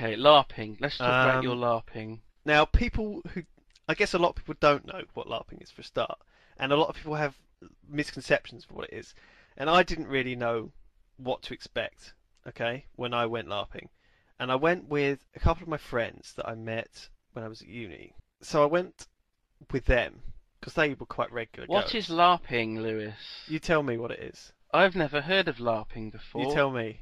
Okay, LARPing. Let's talk about your LARPing. Now, I guess a lot of people don't know what LARPing is for a start, and a lot of people have misconceptions of what it is. And I didn't really know what to expect, okay, when I went LARPing. And I went with a couple of my friends that I met when I was at uni. So I went with them, because they were quite regular What is goers. LARPing, Lewis? You tell me what it is. I've never heard of LARPing You before. tell me.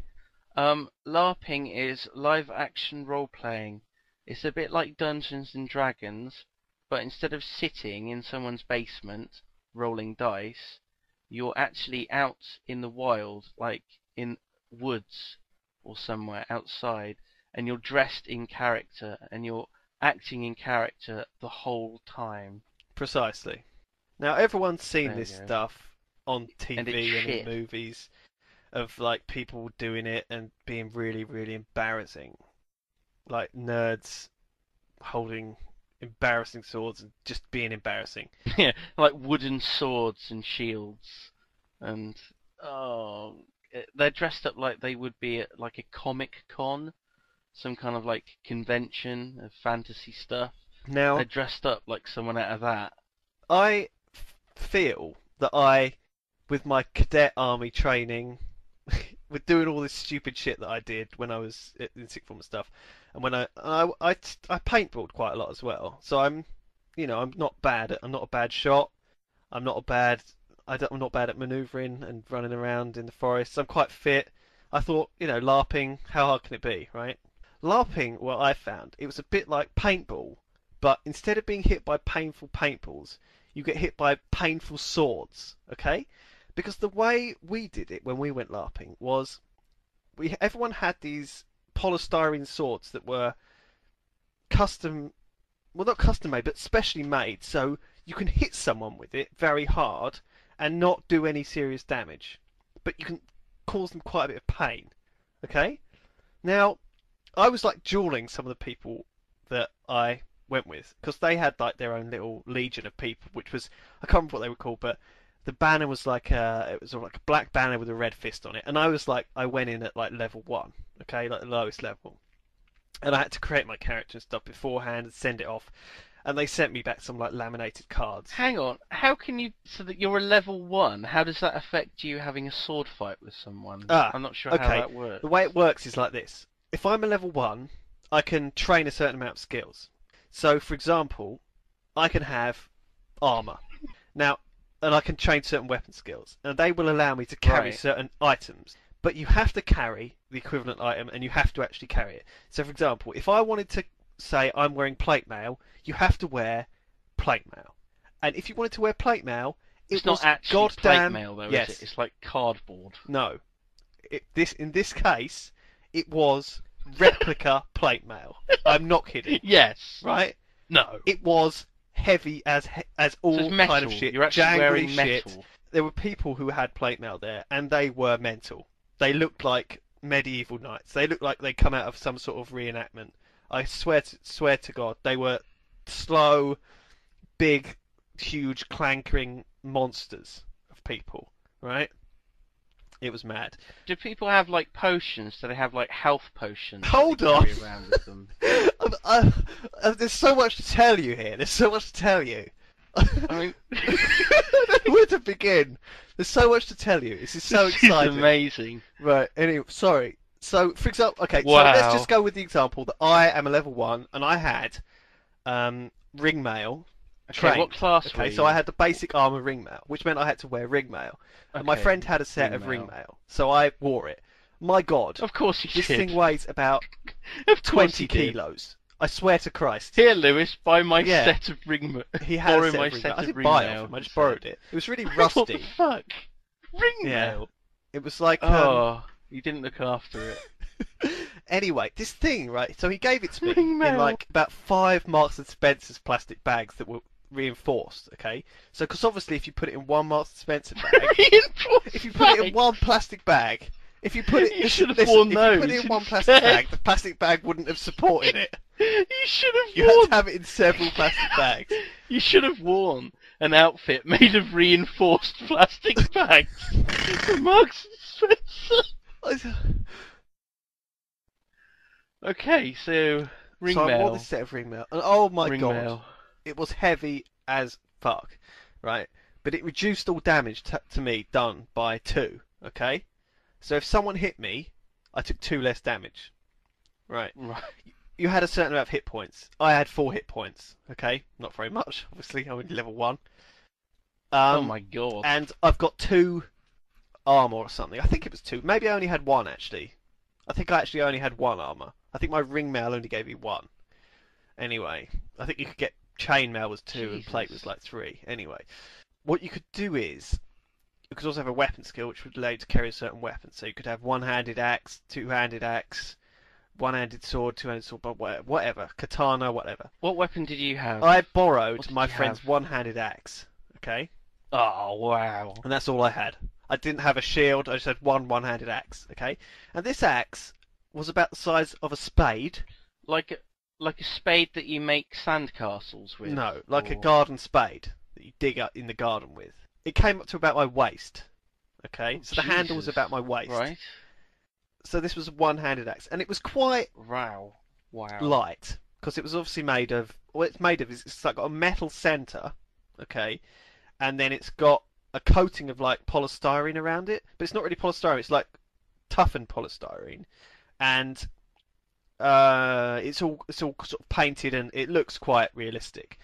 LARPing is live action role playing. It's a bit like Dungeons and Dragons, but instead of sitting in someone's basement rolling dice, you're actually out in the wild, like in woods or somewhere outside, and you're dressed in character and you're acting in character the whole time. Precisely. Now, everyone's seen There you this go. stuff on And it's TV and in shit. movies of like people doing it and being really, really embarrassing. Like nerds holding embarrassing swords and just being embarrassing. Yeah, like wooden swords and shields, and oh, they're dressed up like they would be at like a comic con, some kind of like convention of fantasy stuff. They're Now, dressed up like someone out of that. I feel that with my cadet army training, with doing all this stupid shit that I did when I was in sixth form and stuff, and when I paintballed quite a lot as well. So I'm not bad I'm not a bad shot. I'm not a bad, I'm not bad at manoeuvring and running around in the forest. I'm quite fit. I thought, LARPing, how hard can it be, right? LARPing, what I found, it was a bit like paintball, but instead of being hit by painful paintballs, you get hit by painful swords, okay? Because the way we did it when we went LARPing was everyone had these polystyrene swords that were custom, well, not custom made, but specially made, so you can hit someone with it very hard and not do any serious damage, but you can cause them quite a bit of pain. Okay? Now, I was like dueling some of the people that I went with because they had like their own little legion of people, which was, I can't remember what they were called, but the banner was it was like a black banner with a red fist on it, and I went in at like level 1, okay, like the lowest level, and I had to create my character and stuff beforehand and send it off, and they sent me back some like laminated cards. Hang on, how can you, so that you're a level 1, how does that affect you having a sword fight with someone? I'm not sure how Okay. that works. The way it works is like this. If I'm a level 1, I can train a certain amount of skills. So, for example, I can have armor. Now, and I can train certain weapon skills, and they will allow me to carry Right. certain items. But you have to carry the equivalent item, and you have to actually carry it. So, for example, if I wanted to say I'm wearing plate mail, you have to wear plate mail. And if you wanted to wear plate mail, It's it was not actually plate goddamn mail though, yes. is it? It's like cardboard. No, in this case, it was replica plate mail. I'm not kidding, Yes. right? No. It was heavy as all So it's metal. kind of shit. You're actually jangly wearing shit. metal. There were people who had plate mail there, and they were mental. They looked like medieval knights. They looked like they come out of some sort of reenactment. I swear to God, they were slow, big, huge, clanking monsters of people. Right? It was mad. Do people have like potions? Do they have like health potions that Hold they on. carry around with them? There's so much to tell you here. There's so much to tell you. I mean, I don't know where to begin. There's so much to tell you. This is so this is exciting. amazing. Right. Anyway, sorry. So, for example, okay. So Wow. let's just go with the example that I am a level 1 and I had ring mail. Okay, Trained. what class were Okay, you? so I had the basic armor ring mail, which meant I had to wear ring mail. And my Okay, friend had a set of ring mail, so I wore it. My God, Of course you this did. thing weighs about Of course 20 you did. kilos. I swear to Christ. Here, Lewis, buy my Yeah. set of ring mail. He had Borrow a set my of ring set mail. I of didn't ring buy it mail. off him. I just he borrowed said. it. It was really What rusty. the fuck? Ring Yeah. mail? It was like Oh, you didn't look after it. Anyway, this thing, right? So he gave it to me Ring in mail. like about 5 Marks and Spencer's plastic bags that were reinforced. Okay, so because obviously if you put it in one Marks and Spencer bag, Reinforced if you put it in bags. one plastic bag, if you put it, You should have listen, worn if you put it those in one plastic instead. bag, the plastic bag wouldn't have supported it. You should have You had worn. to have it in several plastic bags. You should have worn an outfit made of reinforced plastic bags for Marks and Spencer. Okay, so So I wore this ringmail, set of ringmail, and oh my god, ringmail. it was heavy as fuck, right? But it reduced all damage to me done by 2. Okay, so if someone hit me, I took 2 less damage. Right. Right. You had a certain amount of hit points. I had 4 hit points. Okay, not very much. Obviously, I'm only level 1. Oh Um, my god. and I've got 2 armor or something. I think it was 2. Maybe I only had 1 actually. I think I actually only had 1 armor. I think my ringmail only gave me 1. Anyway, I think you could get chainmail was 2 and plate was Jesus. like 3. Anyway, what you could do is you could also have a weapon skill which would allow you to carry a certain weapon. So you could have one-handed axe, two-handed axe, one-handed sword, two-handed sword, but whatever, katana, whatever. What weapon did you have? I What borrowed did my you have? friend's one-handed axe, okay, Oh wow. and that's all I had. I didn't have a shield. I just had one-handed axe, okay, and this axe was about the size of a spade. Like a like a spade that you make sandcastles with. No, like a Or... garden spade that you dig up in the garden with. It came up to about my waist, okay, so the handle was Jesus. about my waist. Right. So this was a one-handed axe, and it was quite Wow. Wow. light because it was obviously made of. What it's made of is it's like got a metal center, okay, and then it's got a coating of like polystyrene around it, but it's not really polystyrene. It's like toughened polystyrene, and it's all sort of painted and it looks quite realistic.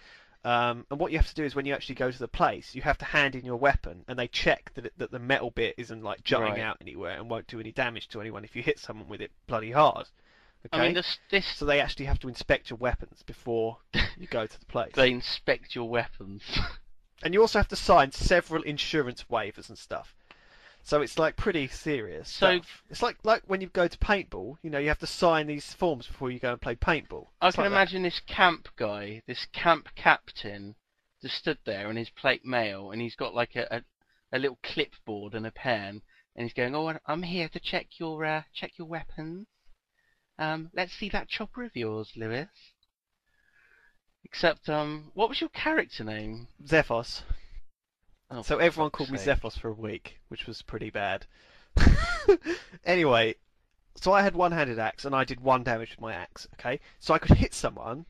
And what you have to do is when you actually go to the place, you have to hand in your weapon, and they check that the metal bit isn't like jutting Right. out anywhere and won't do any damage to anyone if you hit someone with it bloody hard. I mean, Okay, this so they actually have to inspect your weapons before you go to the place. they inspect your weapons. And you also have to sign several insurance waivers and stuff. So it's like pretty serious So- stuff. It's like when you go to paintball, you know, you have to sign these forms before you go and play paintball. I It's can like that. imagine this camp guy, this camp captain, just stood there in his plate mail, and he's got like a little clipboard and a pen, and he's going, "Oh, I'm here to check your weapons. Let's see that chopper of yours, Lewis." Except, what was your character name? Xephos. Oh, So for everyone fuck's called me sake. Xephos for a week, which was pretty bad. Anyway, so I had one-handed axe and I did 1 damage with my axe, okay? So I could hit someone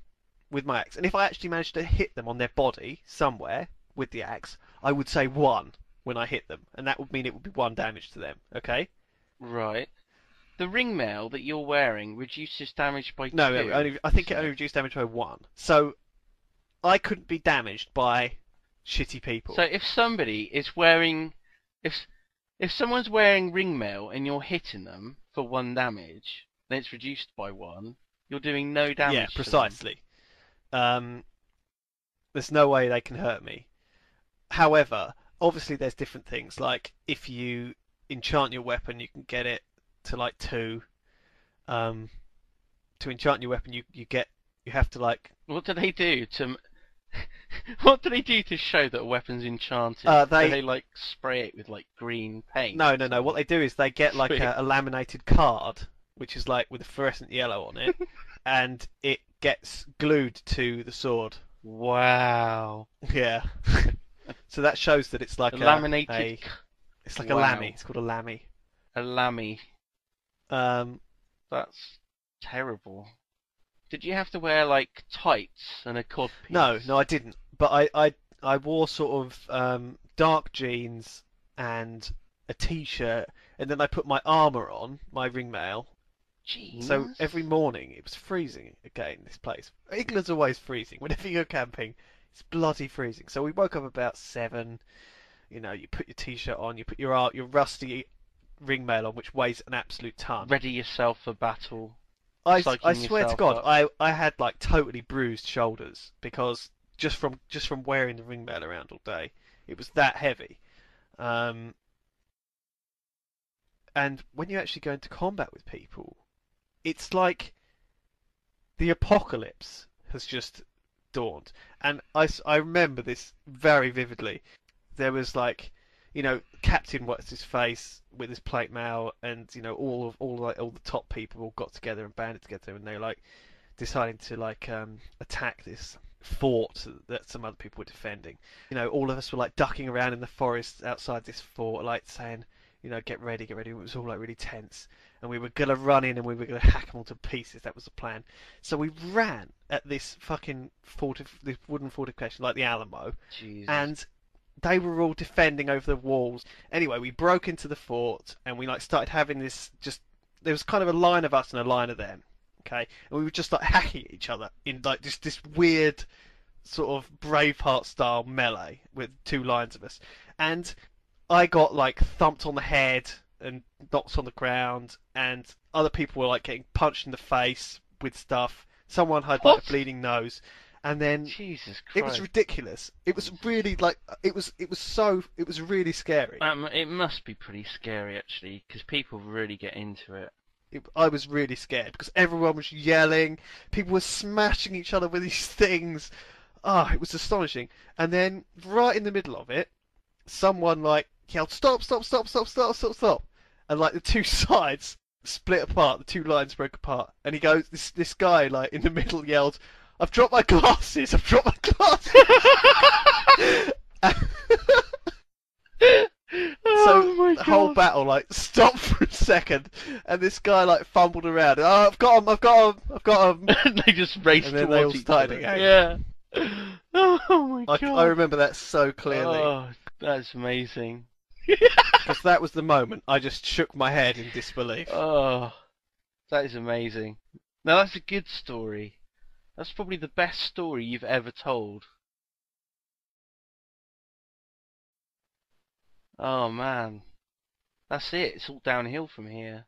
with my axe, and if I actually managed to hit them on their body somewhere with the axe, I would say 1 when I hit them, and that would mean it would be 1 damage to them, okay? Right. The ringmail that you're wearing reduces damage by No, 2. I think it So- only reduced damage by 1. So I couldn't be damaged by shitty people. So if somebody is wearing, if someone's wearing ringmail and you're hitting them for 1 damage, then it's reduced by 1. You're doing no damage. Yeah, to them. precisely. There's no way they can hurt me. However, obviously there's different things. Like if you enchant your weapon, you can get it to like 2. To enchant your weapon, you have to like What do they do to? What do they do to show that a weapon's enchanted? they- Do they like spray it with like green paint? no. What they do is they get like Sweet. a laminated card, which is like with a fluorescent yellow on it, and it gets glued to the sword. Wow. Yeah. So that shows that it's like A a laminated it's like Wow. a lammy. It's called a lammy. a lammy. Um, That's terrible. Did you have to wear like tights and a codpiece? no, I didn't. But I wore sort of dark jeans and a t-shirt, and then I put my armor on, my ringmail. Jeans. So every morning it was freezing again. This place, England's always freezing. Whenever you go camping, it's bloody freezing. So we woke up about 7. You know, you put your t-shirt on, you put your rusty ringmail on, which weighs an absolute ton. Ready yourself for battle. I psyching swear to yourself God, up. I had like totally bruised shoulders because just from wearing the ringmail around all day, it was that heavy. And when you actually go into combat with people, it's like the apocalypse has just dawned. And I remember this very vividly. There was like, you know, Captain What's His Face with his plate mail, and you know all the top people all got together and banded together, and they were like deciding to like attack this fort that some other people were defending. You know, all of us were like ducking around in the forest outside this fort, like saying, you know, get ready, get ready. It was all like really tense. and we were gonna run in and we were gonna hack them all to pieces. That was the plan. So we ran at this fucking this wooden fortification like the Alamo, Jesus. and they were all defending over the walls. Anyway, we broke into the fort and we like started having this just. There was kind of a line of us and a line of them. Okay, and we were just like hacking at each other in like just this weird sort of Braveheart style melee with two lines of us, and I got like thumped on the head and knocked on the ground, and other people were like getting punched in the face with stuff. Someone had like What? a bleeding nose, and then Jesus Christ. it was ridiculous. It was really like it was really scary. It must be pretty scary actually, because people really get into it. I was really scared because everyone was yelling, people were smashing each other with these things. Ah, it was astonishing. And then right in the middle of it, someone like yelled, "Stop! Stop! Stop! Stop! Stop! Stop! Stop!" And like the two sides split apart, the two lines broke apart. And he goes, this guy like in the middle yelled, "I've dropped my glasses! I've dropped my glasses!" So the whole battle like stopped for a second, and this guy like fumbled around. "Oh, I've got him! I've got him! I've got him!" They just raced And then towards they all each started other. again. Yeah. Oh my God. I remember that so clearly Oh, that's amazing. because that was the moment I just shook my head in disbelief. Oh, that is amazing. Now that's a good story. That's probably the best story you've ever told. Oh man. That's it. It's all downhill from here.